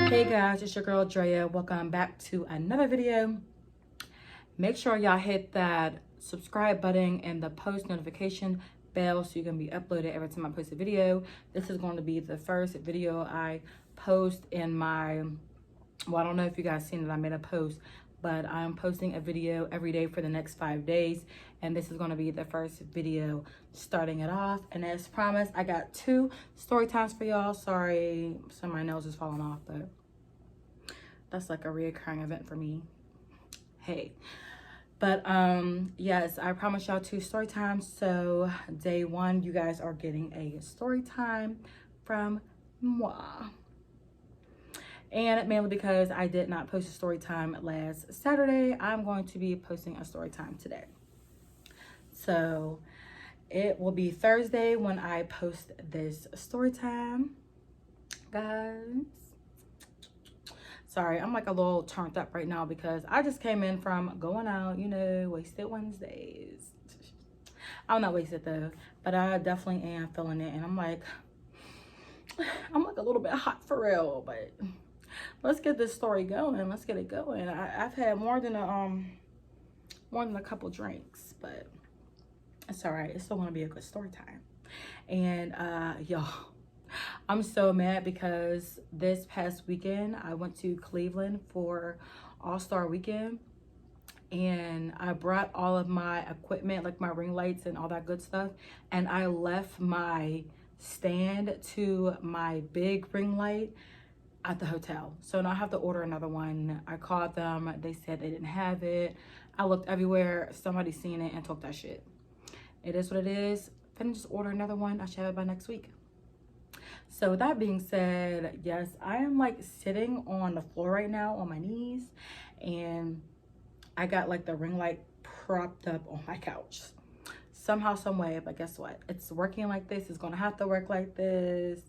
Hey guys, it's your girl Draya. Welcome back to another video. Make sure y'all hit that subscribe button and the post notification bell so you can be uploaded every time I post a video. This is going to be the first video I post in my, well, I don't know if you guys seen that I made a post, but I'm posting a video every day for the next 5 days, and this is going to be the first video starting it off. And as promised, I got 2 story times for y'all. Sorry, some of my nails is falling off, but that's like a reoccurring event for me. Hey, but yes, I promised y'all 2 story times. So day 1, you guys are getting a story time from moi. And mainly because I did not post a story time last Saturday, I'm going to be posting a story time today. So it will be Thursday when I post this story time, guys. Sorry, I'm like a little turned up right now because I just came in from going out, you know, wasted Wednesdays. I'm not wasted though, but I definitely am feeling it. And I'm like a little bit hot for real, but let's get this story going. Let's get it going. I've had more than a couple drinks, but it's all right. It's still gonna be a good story time. And y'all, I'm so mad because this past weekend I went to Cleveland for All-Star Weekend, and I brought all of my equipment, like my ring lights and all that good stuff, and I left my stand to my big ring light at the hotel. So now I have to order another one. I called them, they said they didn't have it. I looked everywhere, somebody seen it and took that shit. It is what it is. Then just order another one. I should have it by next week. So with that being said, yes, I am like sitting on the floor right now on my knees, and I got like the ring light propped up on my couch somehow, some way. But guess what? It's working like this. It's gonna have to work like this.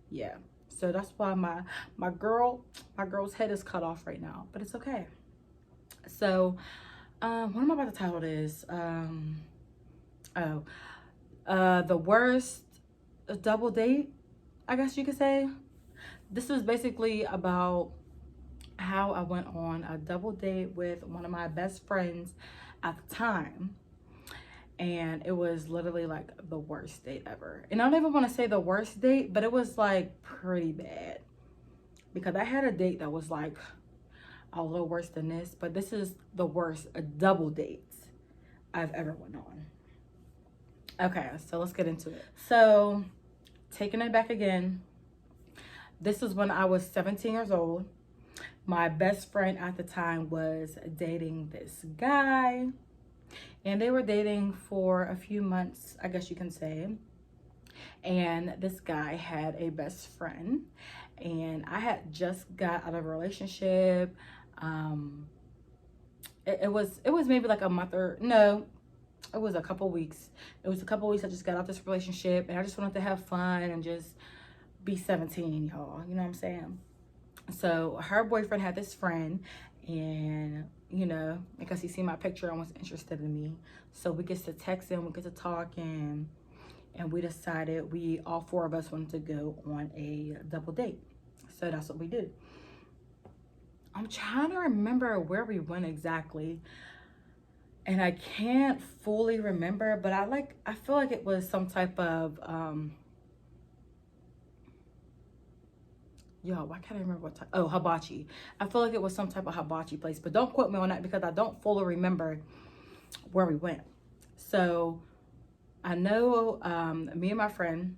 Yeah. So that's why my girl's head is cut off right now, but it's okay. So what am I about to title this? The worst double date, I guess you could say. This was basically about how I went on a double date with one of my best friends at the time. And it was literally like the worst date ever. And I don't even want to say the worst date, but it was like pretty bad. Because I had a date that was like a little worse than this, but this is the worst double dates I've ever went on. Okay, so let's get into it. So, taking it back again, this is when I was 17 years old. My best friend at the time was dating this guy, and they were dating for a few months, I guess you can say. And this guy had a best friend, and I had just got out of a relationship. It was maybe like a month, or no, it was a couple weeks. It was a couple weeks I just got out this relationship, and I just wanted to have fun and just be 17, y'all. You know what I'm saying? So her boyfriend had this friend, and you know, because he seen my picture and was interested in me. So we get to texting, we get to talking, and we decided all 4 of us wanted to go on a double date. So that's what we did. I'm trying to remember where we went exactly, and I can't fully remember, but I feel like it was some type of why can't I remember what type? Oh, hibachi. I feel like it was some type of hibachi place, but don't quote me on that because I don't fully remember where we went. So I know me and my friend,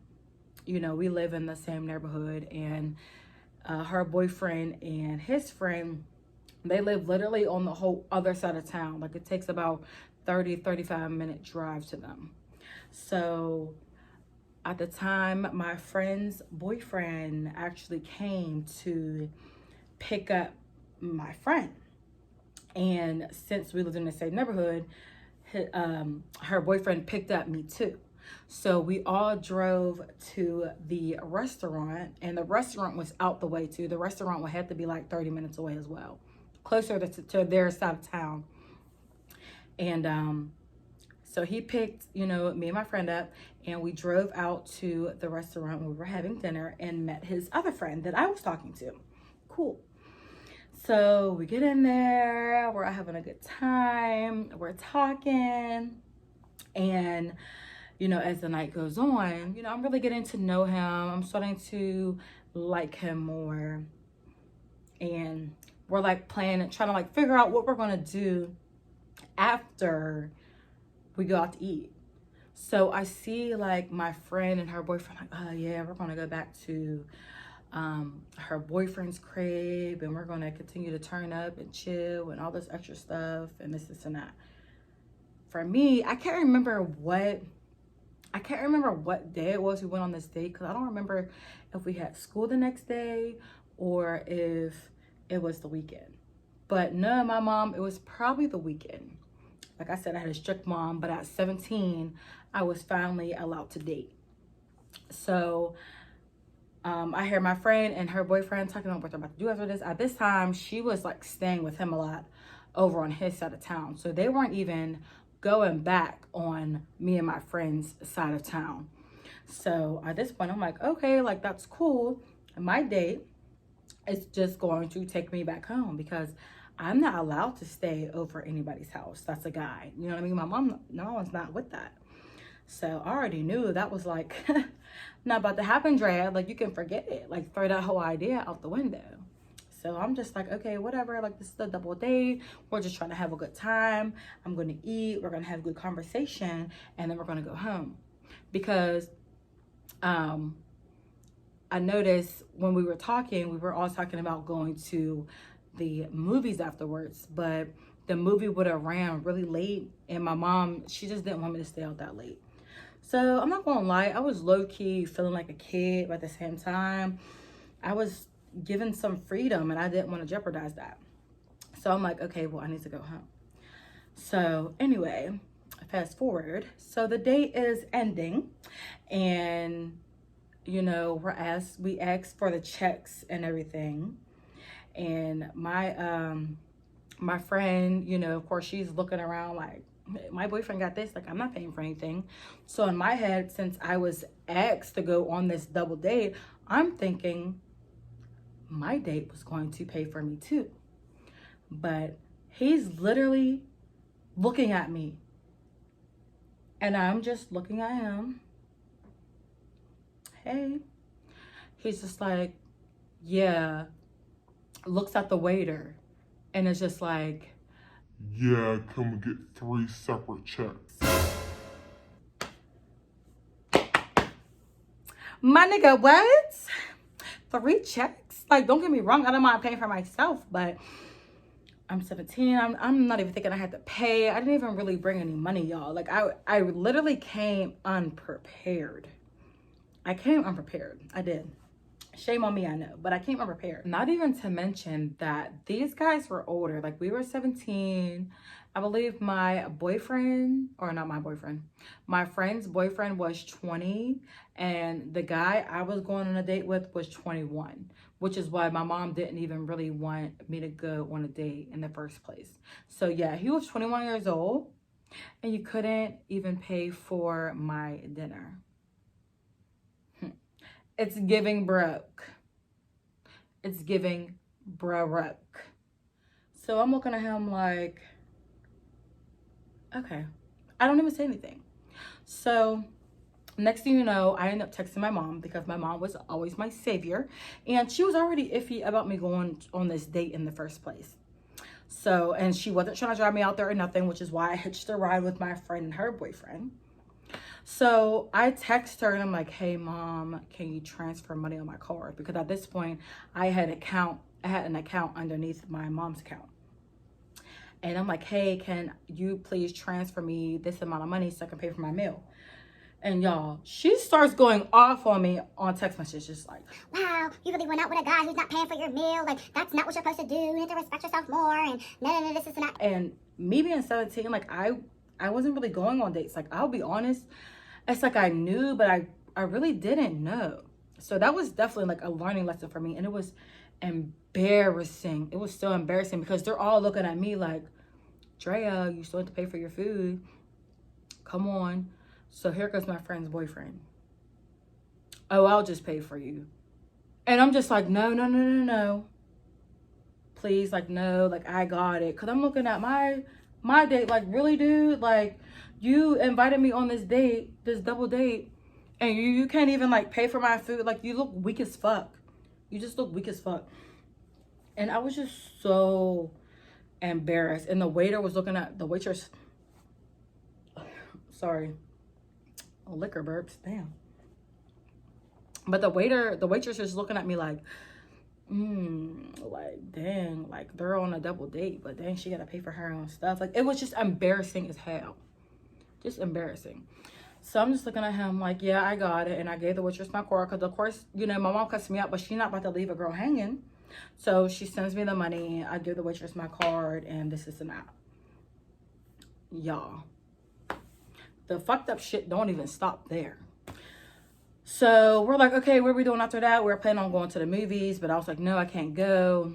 you know, we live in the same neighborhood, and her boyfriend and his friend, they live literally on the whole other side of town. Like it takes about 30-35 minute drive to them. So at the time, my friend's boyfriend actually came to pick up my friend. And since we lived in the same neighborhood, her boyfriend picked up me too. So we all drove to the restaurant, and the restaurant was out the way too. The restaurant would have to be like 30 minutes away as well, closer to their side of town. And so he picked, you know, me and my friend up, and we drove out to the restaurant where we were having dinner and met his other friend that I was talking to. cool. So we get in there, we're having a good time, we're talking, and you know, as the night goes on, you know, I'm really getting to know him. I'm starting to like him more. And we're like planning, trying to like figure out what we're gonna do after we go out to eat. So I see like my friend and her boyfriend, like, oh yeah, we're gonna go back to her boyfriend's crib, and we're gonna continue to turn up and chill and all this extra stuff and this and that. For me, I can't remember what day it was we went on this date, because I don't remember if we had school the next day or if it was the weekend. But no, my mom, it was probably the weekend. Like I said, I had a strict mom, but at 17, I was finally allowed to date. So I hear my friend and her boyfriend talking about what they're about to do after this. At this time, she was like staying with him a lot over on his side of town. So they weren't even going back on me and my friend's side of town. So at this point, I'm like, okay, like that's cool. And my date is just going to take me back home, because I'm not allowed to stay over anybody's house. That's a guy. You know what I mean? My mom, no one's not with that. So I already knew that was like not about to happen, Draya. Like, you can forget it. Like, throw that whole idea out the window. So I'm just like, okay, whatever. Like, this is a double date. We're just trying to have a good time. I'm going to eat. We're going to have a good conversation. And then we're going to go home. Because I noticed when we were talking, we were all talking about going to the movies afterwards. But the movie would have ran really late. And my mom, she just didn't want me to stay out that late. So I'm not going to lie. I was low-key feeling like a kid. But at the same time, I was given some freedom, and I didn't want to jeopardize that. So I'm like, okay, well, I need to go home. So anyway, fast forward. So the day is ending, and you know, we asked for the checks and everything. And my friend, you know, of course, she's looking around like, my boyfriend got this, like I'm not paying for anything. So in my head, since I was asked to go on this double date, I'm thinking my date was going to pay for me too. But he's literally looking at me, and I'm just looking at him. Hey. He's just like, yeah. Looks at the waiter, and it's just like, yeah, come and get 3 separate checks. my nigga, what? 3 checks? Like, don't get me wrong, I don't mind paying for myself, but I'm 17. I'm not even thinking I had to pay. I didn't even really bring any money, y'all. Like, I literally came unprepared. I came unprepared. I did. Shame on me, I know, but I came unprepared. Not even to mention that these guys were older. Like, we were 17. I believe my boyfriend, or not my boyfriend, my friend's boyfriend was 20, and the guy I was going on a date with was 21, which is why my mom didn't even really want me to go on a date in the first place. So yeah, he was 21 years old, and you couldn't even pay for my dinner. It's giving broke. It's giving broke. So I'm looking at him like, okay. I don't even say anything. So next thing you know, I end up texting my mom, because my mom was always my savior. And she was already iffy about me going on this date in the first place. So, and she wasn't trying to drive me out there or nothing, which is why I hitched a ride with my friend and her boyfriend. So I text her and I'm like, hey mom, can you transfer money on my card? Because at this point I had an account underneath my mom's account. And I'm like, hey, can you please transfer me this amount of money so I can pay for my meal? And y'all, she starts going off on me on text messages like, wow, you really went out with a guy who's not paying for your meal. Like, that's not what you're supposed to do. You need to respect yourself more. And no, this is not. And me being 17, like I wasn't really going on dates. Like, I'll be honest, it's like I knew, but I really didn't know. So that was definitely like a learning lesson for me. And it was embarrassing. It was so embarrassing, because they're all looking at me like, Draya, you still have to pay for your food. Come on. So here goes my friend's boyfriend. Oh, I'll just pay for you. And I'm just like, no. please, like, no, like, I got it. Because I'm looking at my date, like, really, dude? Like, you invited me on this date, this double date, and you can't even, like, pay for my food. Like, you look weak as fuck. You just look weak as fuck. And I was just so embarrassed. And the waiter was looking at the waitress. Sorry. Oh, liquor burps. Damn. But the waitress was looking at me like, like, dang, like, they're on a double date, but dang, she gotta pay for her own stuff. Like, it was just embarrassing as hell. Just embarrassing. So I'm just looking at him like, yeah, I got it. And I gave the waitress my card because, of course, you know, my mom cussed me out, but she's not about to leave a girl hanging. So she sends me the money. I give the waitress my card, and this is an app. Y'all, the fucked up shit don't even stop there. So we're like, okay, what are we doing after that? We're planning on going to the movies, but I was like, no, I can't go.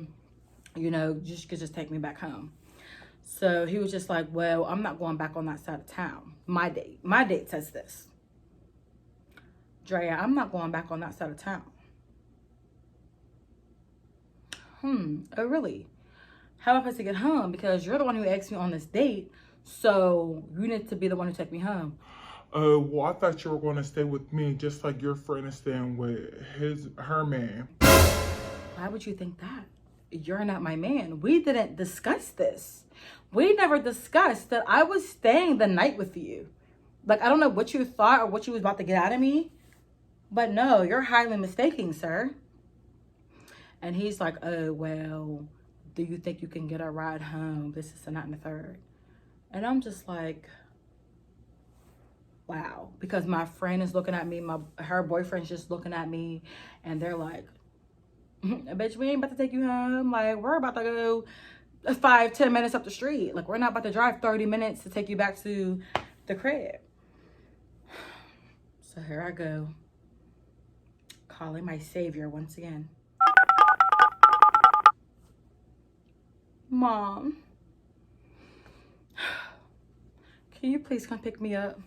You know, you could just take me back home. So he was just like, well, I'm not going back on that side of town. My date says this. Draya, I'm not going back on that side of town. Oh, really? How am I supposed to get home? Because you're the one who asked me on this date. So you need to be the one who take me home. Well, I thought you were going to stay with me, just like your friend is staying with her man. Why would you think that? You're not my man. We didn't discuss this. We never discussed that I was staying the night with you. Like, I don't know what you thought or what you was about to get out of me. But no, you're highly mistaken, sir. And he's like, oh, well, do you think you can get a ride home? This is and that and the third. And I'm just like, wow. Because my friend is looking at me. Her boyfriend's just looking at me. And they're like, bitch, we ain't about to take you home. Like, we're about to go 5-10 minutes up the street. Like, we're not about to drive 30 minutes to take you back to the crib. So here I go, calling my savior once again. Mom, can you please come pick me up?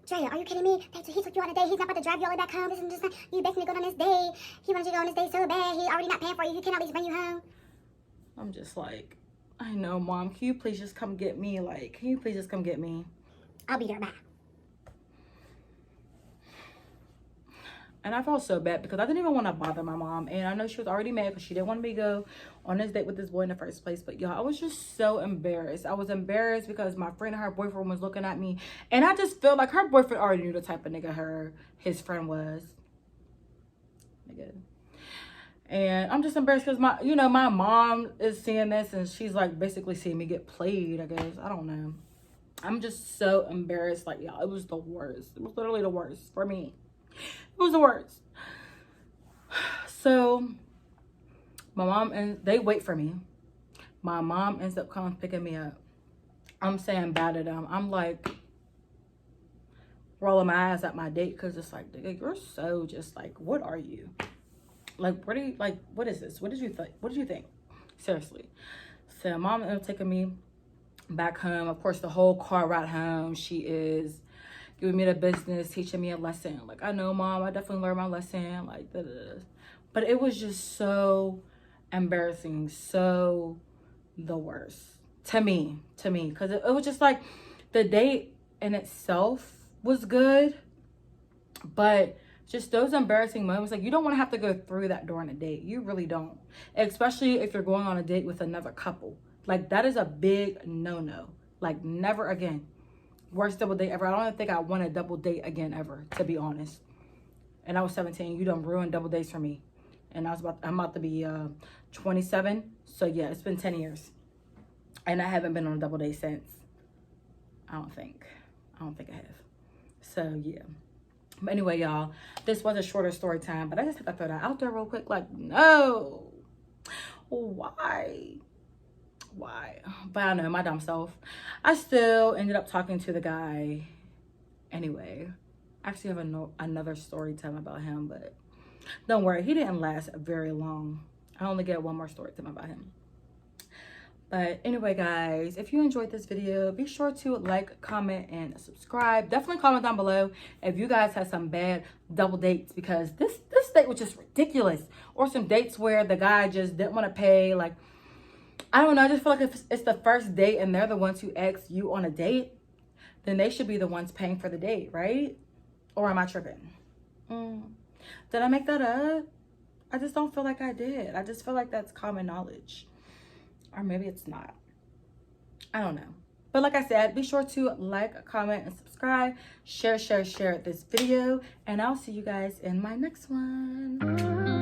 Draya, are you kidding me? He took you on a date. He's not about to drive you all the way back home. This is just not, you begged me to go on this date. He wanted you to go on this date so bad. He's already not paying for you. He can at least bring you home. I'm just like, I know, Mom. Can you please just come get me? Like, can you please just come get me? I'll be there, bye. And I felt so bad because I didn't even want to bother my mom. And I know she was already mad because she didn't want me to go on this date with this boy in the first place. But y'all, I was just so embarrassed. I was embarrassed because my friend and her boyfriend was looking at me. And I just felt like her boyfriend already knew the type of nigga his friend was. Nigga. And I'm just embarrassed because my mom is seeing this and she's like basically seeing me get played, I guess. I don't know. I'm just so embarrassed. Like, y'all, it was the worst. It was literally the worst for me. It was the worst. So my mom, and they wait for me. My mom ends up coming picking me up. I'm saying bye to them. I'm like rolling my eyes at my date because it's like, you're so just like, what are you? Like, what is this? What did you think? What did you think? Seriously. So mom ended up taking me back home. Of course, the whole car ride home, she is giving me the business, teaching me a lesson. Like, I know, Mom, I definitely learned my lesson. Like, but it was just so embarrassing, so the worst to me, because it was just like the date in itself was good, but just those embarrassing moments, like, you don't want to have to go through that during a date. You really don't, especially if you're going on a date with another couple. Like, that is a big no-no. Like, never again. Worst double date ever. I don't even think I want a double date again ever, to be honest. And I was 17. You done ruined double dates for me. And I'm about to be 27. So yeah, it's been 10 years. And I haven't been on a double date since. I don't think I have. So yeah. But anyway, y'all, this was a shorter story time, but I just had to throw that out there real quick. Like, no. Why? But I know, my dumb self. I still ended up talking to the guy anyway. I actually have another story time about him, but don't worry, he didn't last very long. I only get one more story time about him. But anyway, guys, if you enjoyed this video, be sure to like, comment, and subscribe. Definitely comment down below if you guys had some bad double dates, because this this date was just ridiculous. Or some dates where the guy just didn't want to pay. Like, I don't know. I just feel like if it's the first date and they're the ones who asked you on a date, then they should be the ones paying for the date, right? Or am I tripping? Did I make that up? I just don't feel like I did. I just feel like that's common knowledge. Or maybe it's not. I don't know. But like I said, be sure to like, comment, and subscribe. Share this video. And I'll see you guys in my next one.